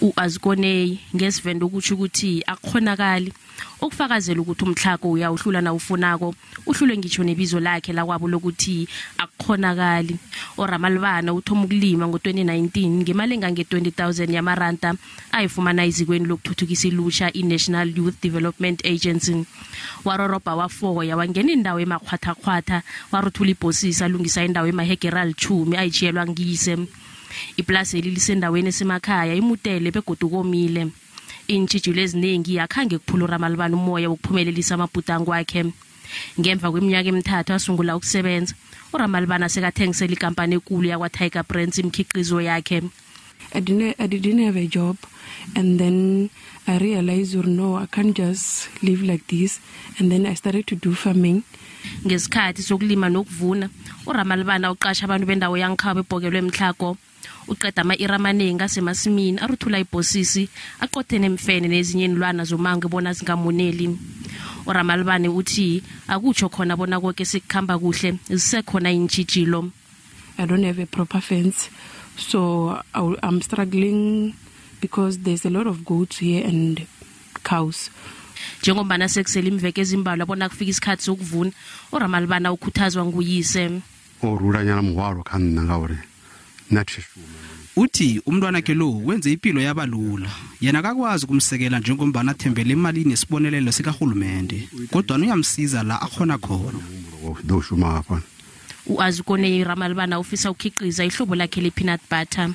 U-Azwikoneyi ngesivendo ukuthi ukuthi akukhonakali ukufakazela ukuthi umtlhago uyawuhlula na ufunako uhlule ngitsho nebizo lakhe lakwabo lokuthi akukhonakali. Ramalibana uthoma ukulima ngo-2019 ngemali engange-20,000 yamaranda ayifumana ezikweni lokuthuthukisa ilusha i-National Youth Development Agency. Warorobha wafoya wangena indawo emakhwathakhwatha waruthula ibhosisi alungisa indawo emahegera ali-10 ayijiyelwa ngise. Iplasi eli lisendaweni esemakhaya iMutele begodu komile. Iintshijilo eziningi akhange kuphula uRamalibana umoya wokuphumelelisa amabhudango akhe. Ngemva kweminyaka emithathu asungula ukusebenza, uRamalibana sekathengisela ikampani enkulu yakwa-Tiger Brands imikhiqizo yakhe. I didn't have a job, and then I realized, no, I can't just live like this. And then I started to do farming. Ngesikhathi sokulima nokuvuna, uRamalibana uqasha abantu bendawo yekhabo ebhokelwe emtlhago. Uqeda ama-iri amaningi asemasimini aruthula ibhosisi aqothe nemfene nezinye inilwana zomango bona zingamoneli. uRamalibana uthi akutsho khona bona konke sekukhamba kuhle zisekhona iintshijilo. I don't have a proper fence, so I'm struggling because there's a lot of goats here and cows. Njengombana sekusela imveke ezimbalwa bona kufika isikhathi sokuvuna, uRamalibana ukhuthazwa nguyise. Orulanyana mwaro kanna ngawore. Uthi umntwana wakhe lo wenze impilo yabalula yena akakwazi kumsekela njengombana athembele emalini esibonelelo sikahulumende kodwa uyamsiza la akhona khona. U-Azwikoneyi Ramalibana ufisa ukukhiqiza ihlobo lakhe le peanut butter.